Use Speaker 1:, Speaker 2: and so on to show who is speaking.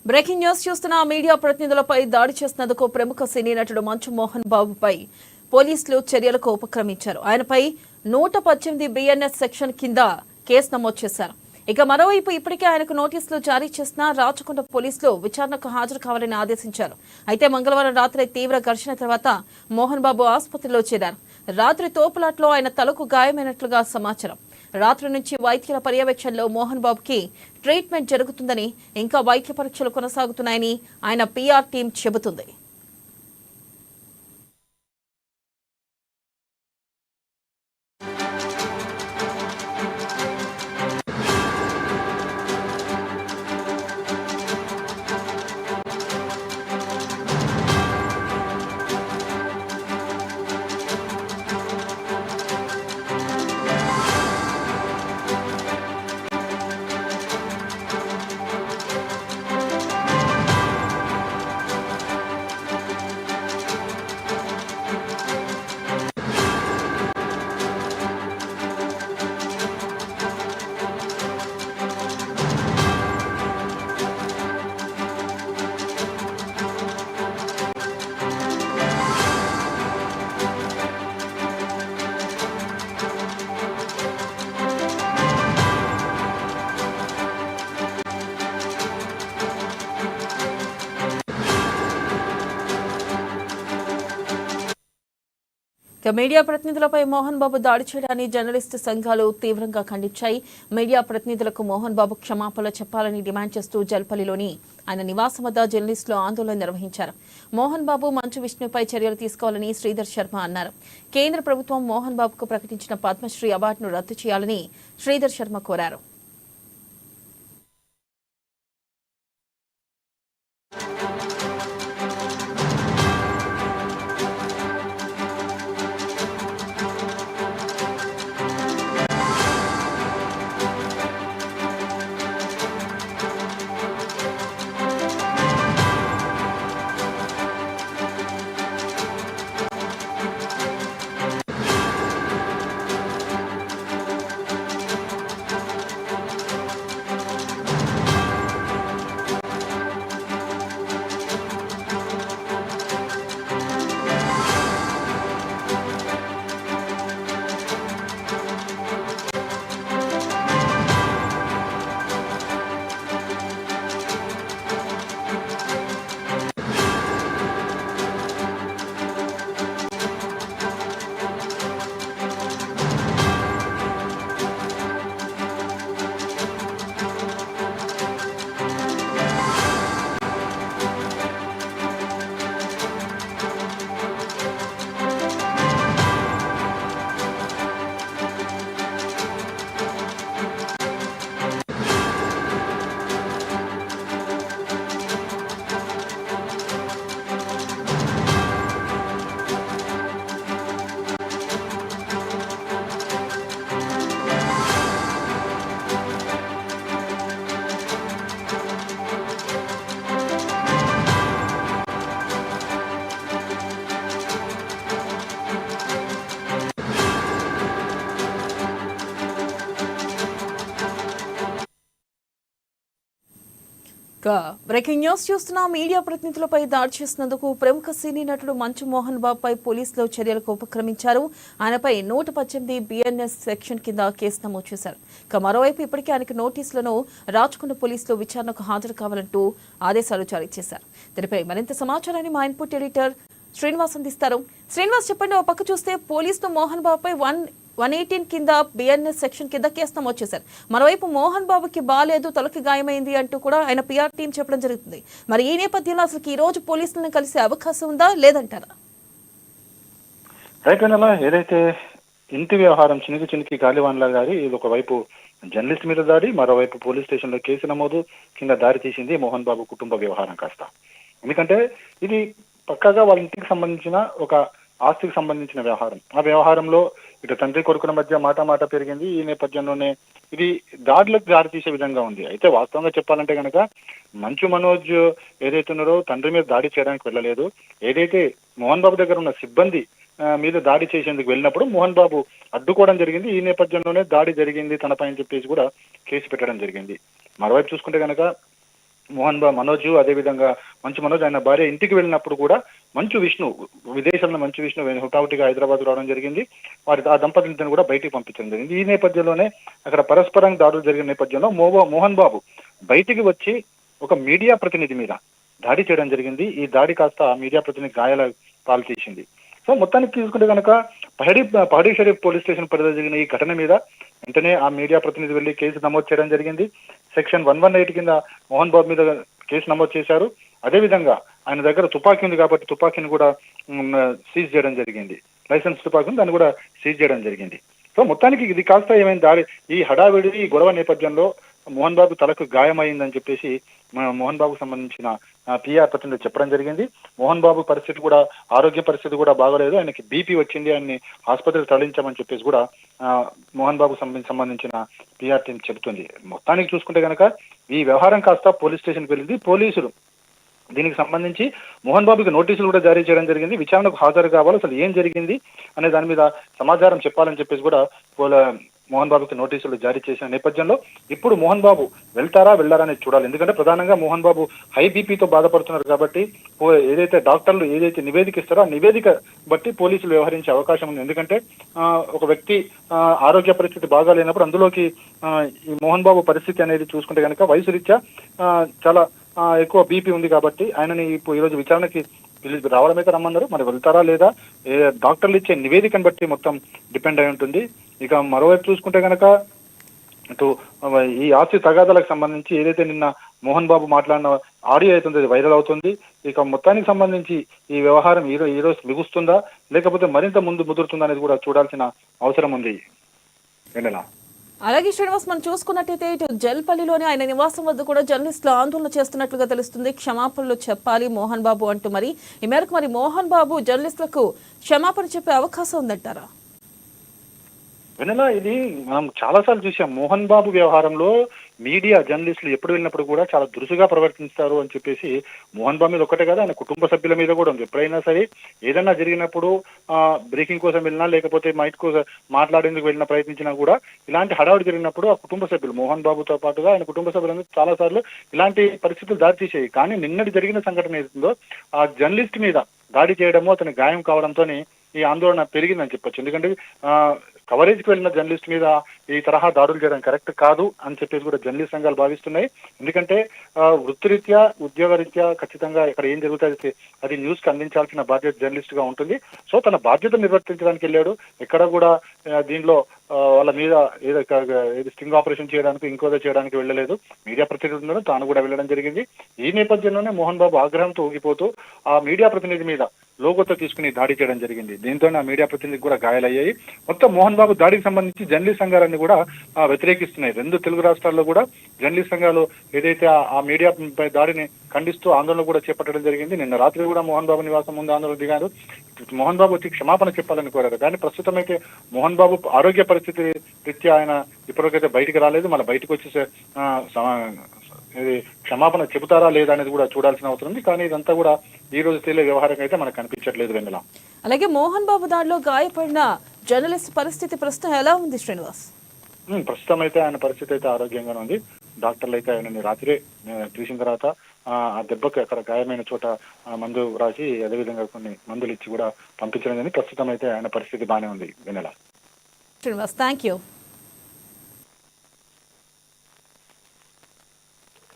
Speaker 1: Breaking news చూస్తున్న media ప్రతినిధులపై దాడి చేసినందుకు ప్రముఖ సినీ నటుడు మంచు మోహన్ బాబుపై పోలీసులు చర్యలకు ఉపక్రమించారు. ఆయనపై 118 బిఎన్ఎస్ సెక్షన్ కింద కేసు నమోదు చేశారు. ఇక మరోవైపు ఇప్పటికే ఆయనకు నోటీసులు జారీ చేసిన రాచకొండ పోలీసులు విచారణకు హాజరు కావాలని ఆదేశించారు. అయితే మంగళవారం రాత్రి తీవ్ర ఘర్షణ తర్వాత మోహన్ బాబు ఆసుపత్రిలో చేరారు. రాత్రి తోపులాట్లో ఆయన తలకు గాయమైనట్లుగా సమాచారం. రాత్రి నుంచి వైద్యుల పర్యవేక్షణలో మోహన్ బాబుకి ట్రీట్మెంట్ జరుగుతుందని, ఇంకా వైద్య పరీక్షలు కొనసాగుతున్నాయని ఆయన పీఆర్ టీం చెబుతుంది. మీడియా ప్రతినిధులపై మోహన్ బాబు దాడి చేయడాన్ని జర్నలిస్టు సంఘాలు తీవ్రంగా ఖండించాయి. మీడియా ప్రతినిధులకు మోహన్ బాబు క్షమాపణలు చెప్పాలని డిమాండ్ చేస్తూ జల్పల్లిలోని ఆయన నివాసం వద్ద జర్నలిస్టులు ఆందోళన నిర్వహించారు. మోహన్ బాబు మంచు విష్ణుపై చర్యలు తీసుకోవాలని శ్రీధర్ శర్మ అన్నారు. కేంద్ర ప్రభుత్వం మోహన్ బాబుకు ప్రకటించిన పద్మశ్రీ అవార్డును రద్దు చేయాలని శ్రీధర్ శర్మ కోరారు. బ్రేకింగ్ న్యూస్ చూస్తున్న మీడియా ప్రతినిధులపై దాడి చేసినందుకు ప్రముఖ సినీ నటుడు మంచు మోహన్ బాబుపై పోలీసులు చర్యలకు ఉపక్రమించారు. ఆయనపై 118 బిఎన్ఎస్ సెక్షన్ కింద కేసు నమోదు చేశారు. మరోవైపు ఇప్పటికే ఆయనకు నోటీసులను రాచకొండ పోలీసులు విచారణకు హాజరు కావాలంటూ ఆదేశాలు జారీ చేశారు. దీనిపై మరింత సమాచారాన్ని మా ఇన్పుట్ ఎడిటర్ శ్రీనివాస్ అందిస్తారు. శ్రీనివాస్, చెప్పండి. ఒక పక్క చూస్తే పోలీసులు మోహన్ బాబుపై 118 కింద బిఎన్ఎస్ సెక్షన్ కింద కేసు నమోదు చేశారు. మరోవైపు మోహన్ బాబుకి బాలేదు, తలకి గాయమైంది అంటూ కూడా ఆయన పీఆర్ టీం చెప్పడం జరుగుతుంది. మరి ఈ నేపథ్యంలో అసలు ఈ రోజు పోలీసులను కలిసే అవకాశం ఉందా లేదంటారా?
Speaker 2: ఏదైతే ఇంటి వ్యవహారం చినికి గాలివాన్లా గారి ఇది ఒకవైపు జర్నలిస్ట్ మీద దాడి, మరోవైపు పోలీస్ స్టేషన్ లో కేసు నమోదు కింద దారి తీసింది మోహన్ బాబు కుటుంబ వ్యవహారం కాస్త. ఎందుకంటే ఇది పక్కాగా వాళ్ళ ఇంటికి సంబంధించిన ఒక ఆస్తికి సంబంధించిన వ్యవహారం. ఆ వ్యవహారంలో ఇటు తండ్రి కొడుకుల మధ్య మాట పెరిగింది. ఈ నేపథ్యంలోనే ఇది దాడులకు దారి తీసే విధంగా ఉంది. అయితే వాస్తవంగా చెప్పాలంటే కనుక మంచు మనోజ్ ఏదైతే ఉన్నారో తండ్రి మీద దాడి చేయడానికి వెళ్ళలేదు. ఏదైతే మోహన్ బాబు దగ్గర ఉన్న సిబ్బంది మీద దాడి చేసేందుకు వెళ్ళినప్పుడు మోహన్ బాబు అడ్డుకోవడం జరిగింది. ఈ నేపథ్యంలోనే దాడి జరిగింది తనపై అని చెప్పేసి కూడా కేసు పెట్టడం జరిగింది. మరోవైపు చూసుకుంటే కనుక మనోజ్, అదేవిధంగా మంచు మనోజ్ ఆయన భార్య ఇంటికి వెళ్ళినప్పుడు కూడా మంచు విష్ణు, విదేశంలో మంచు విష్ణు హుటాహుటిగా హైదరాబాద్ రావడం జరిగింది. ఆ దంపతులను కూడా బయటికి పంపించడం జరిగింది. ఈ నేపథ్యంలోనే అక్కడ పరస్పరం దాడులు జరిగిన నేపథ్యంలో మోహన్ బాబు బయటికి వచ్చి ఒక మీడియా ప్రతినిధి మీద దాడి చేయడం జరిగింది. ఈ దాడి కాస్త మీడియా ప్రతినిధి గాయాల పాలు చేసింది. సో మొత్తానికి తీసుకుంటే కనుక పహడీ షరీఫ్ పోలీస్ స్టేషన్ పరిధిలో జరిగిన ఈ ఘటన మీద వెంటనే ఆ మీడియా ప్రతినిధి వెళ్లి కేసు నమోదు చేయడం జరిగింది. సెక్షన్ 118 కింద మోహన్ బాబు మీద కేసు నమోదు చేశారు. అదేవిధంగా ఆయన దగ్గర తుపాకీ ఉంది కాబట్టి తుపాకీని కూడా సీజ్ చేయడం జరిగింది. లైసెన్స్ తుపాకీ ఉంది, దాన్ని కూడా సీజ్ చేయడం జరిగింది. సో మొత్తానికి ఇది కాస్త ఏమైంది దాడి, ఈ హడావిడి ఈ గొడవ నేపథ్యంలో మోహన్ బాబు తలకు గాయమైందని చెప్పేసి మోహన్ బాబుకు సంబంధించిన పిఆర్ ప్రతినిధి చెప్పడం జరిగింది. మోహన్ బాబు పరిస్థితి కూడా, ఆరోగ్య పరిస్థితి కూడా బాగోలేదు, ఆయనకి బీపీ వచ్చింది, ఆయన్ని ఆసుపత్రికి తరలించామని చెప్పేసి కూడా మోహన్ బాబుకు సంబంధించిన పిఆర్ టీం చెబుతుంది. మొత్తానికి చూసుకుంటే కనుక ఈ వ్యవహారం కాస్త పోలీస్ స్టేషన్కి వెళ్ళింది. పోలీసులు దీనికి సంబంధించి మోహన్ బాబుకి నోటీసులు కూడా జారీ చేయడం జరిగింది. విచారణకు హాజరు కావాలి, అసలు ఏం జరిగింది అనే దాని మీద సమాచారం చెప్పాలని చెప్పేసి కూడా మోహన్ బాబుకి నోటీసులు జారీ చేసిన నేపథ్యంలో ఇప్పుడు మోహన్ బాబు వెళ్తారా వెళ్ళారా అనేది చూడాలి. ఎందుకంటే ప్రధానంగా మోహన్ బాబు హై బీపీతో బాధపడుతున్నారు కాబట్టి ఏదైతే డాక్టర్లు ఏదైతే నివేదిక ఇస్తారో ఆ నివేదిక బట్టి పోలీసులు వ్యవహరించే అవకాశం ఉంది. ఎందుకంటే ఒక వ్యక్తి ఆరోగ్య పరిస్థితి బాగా లేనప్పుడు అందులోకి ఈ మోహన్ బాబు పరిస్థితి అనేది చూసుకుంటే కనుక వయసు రీత్యా చాలా ఎక్కువ బీపీ ఉంది కాబట్టి ఆయనని ఈరోజు విచారణకి రావడం అయితే రమ్మన్నారు. మరి వెళ్తారా లేదా డాక్టర్లు ఇచ్చే నివేదికను బట్టి మొత్తం డిపెండ్ అయి ఉంటుంది. ఇక మరోవైపు చూసుకుంటే కనుక ఇటు ఈ ఆస్తి తగాదాలకు సంబంధించి ఏదైతే నిన్న మోహన్ బాబు మాట్లాడిన ఆడియో అవుతుంది, అది వైరల్ అవుతుంది. ఇక మొత్తానికి సంబంధించి ఈ వ్యవహారం ఈ రోజు మిగుస్తుందా లేకపోతే మరింత ముందు ముదురుతుందా అనేది కూడా చూడాల్సిన అవసరం ఉంది. వెన్నెల.
Speaker 1: అలాగే శ్రీనివాస్, మనం చూసుకున్నట్టయితే ఇటు జల్పల్లిలోని ఆయన నివాసం వద్ద కూడా జర్నలిస్టులు ఆందోళన చేస్తున్నట్లుగా తెలుస్తుంది. క్షమాపణలు చెప్పాలి మోహన్ బాబు అంటూ. మరి ఈ మేరకు మరి మోహన్ బాబు జర్నలిస్టులకు క్షమాపణ చెప్పే అవకాశం ఉందంటారా?
Speaker 2: వెనలా ఇది మనం చాలాసార్లు చూసాం. మోహన్ బాబు వ్యవహారంలో మీడియా జర్నలిస్టులు ఎప్పుడు వెళ్ళినప్పుడు కూడా చాలా దురుసుగా ప్రవర్తిస్తారు అని చెప్పేసి మోహన్ బాబు మీద ఒక్కటే కదా, ఆయన కుటుంబ సభ్యుల మీద కూడా ఉంది. ఎప్పుడైనా సరే ఏదైనా జరిగినప్పుడు బ్రేకింగ్ కోసం వెళ్ళినా లేకపోతే మైక్ కోసం మాట్లాడేందుకు వెళ్ళిన ప్రయత్నించినా కూడా ఇలాంటి హడావుడి జరిగినప్పుడు ఆ కుటుంబ సభ్యులు మోహన్ బాబుతో పాటుగా ఆయన కుటుంబ సభ్యులందరూ చాలా సార్లు ఇలాంటి పరిస్థితులు దారితీసాయి. కానీ నిన్నటి జరిగిన సంఘటన ఏదో ఆ జర్నలిస్ట్ మీద దాడి చేయడము, అతని గాయం కావడంతో ఈ ఆందోళన పెరిగిందని చెప్పొచ్చు. ఎందుకంటే కవరేజ్కి వెళ్ళిన జర్నలిస్ట్ మీద ఈ తరహా దాడులు చేయడం కరెక్ట్ కాదు అని చెప్పేసి కూడా జర్నలిస్ట్ సంఘాలు భావిస్తున్నాయి. ఎందుకంటే వృత్తిరీత్యా ఉద్యోగరీత్యా ఖచ్చితంగా ఇక్కడ ఏం జరుగుతుంది అది న్యూస్ కి అందించాల్సిన బాధ్యత జర్నలిస్ట్ గా ఉంటుంది. సో తన బాధ్యత నిర్వర్తించడానికి వెళ్ళాడు. ఎక్కడ కూడా దీనిలో వాళ్ళ మీద ఏదో స్టింగ్ ఆపరేషన్ చేయడానికి ఇంకోదో చేయడానికి వెళ్ళలేదు. మీడియా ప్రతినిధులను తాను కూడా వెళ్ళడం జరిగింది. ఈ నేపథ్యంలోనే మోహన్ బాబు ఆగ్రహంతో ఊగిపోతూ ఆ మీడియా ప్రతినిధి మీద లోగోతో తీసుకుని దాడి చేయడం జరిగింది. దీంతో ఆ మీడియా ప్రతినిధికి కూడా గాయాలయ్యాయి. మొత్తం మోహన్ బాబు దాడికి సంబంధించి జర్నలిస్ట్ సంఘాలన్నీ కూడా వ్యతిరేకిస్తున్నాయి. 2 తెలుగు రాష్ట్రాల్లో కూడా జర్నలిస్ట్ సంఘాలు ఏదైతే ఆ మీడియా పై దాడిని ఖండిస్తూ ఆందోళన కూడా చేపట్టడం జరిగింది. నిన్న రాత్రి కూడా మోహన్ బాబు నివాసం ముందు ఆందోళన దిగారు. మోహన్ బాబు వచ్చి క్షమాపణ చెప్పాలని కోరారు. కానీ ప్రస్తుతం అయితే మోహన్ బాబు ఆరోగ్య పరిస్థితి రీత్యా ఆయన ఇప్పటికైతే బయటికి రాలేదు. మళ్ళీ బయటకు వచ్చేసే ఇది క్షమాపణ చెబుతారా లేదా అనేది కూడా చూడాల్సిన అవసరం ఉంది. కానీ ఇదంతా కూడా ఈ రోజు తేలే వ్యవహారం అయితే మనకు కనిపించట్లేదు వెన్నెల.
Speaker 1: అలాగే మోహన్ బాబు దాడిలో గాయపడిన జర్నలిస్ట్ పరిస్థితి ప్రస్తుతం ఎలా ఉంది శ్రీనివాస్?
Speaker 2: ప్రస్తుతం అయితే ఆయన పరిస్థితి అయితే ఆరోగ్యంగానే ఉంది. డాక్టర్లు అయితే ఆయనని రాత్రే తీసిన తర్వాత ఆ దెబ్బకి అక్కడ గాయమైన చోట మందు రాసి అదేవిధంగా కొన్ని మందులు ఇచ్చి కూడా పంపించడం. ప్రస్తుతం అయితే ఆయన పరిస్థితి బాగానే ఉంది వెన్నెల.
Speaker 1: Srinivas, thank you.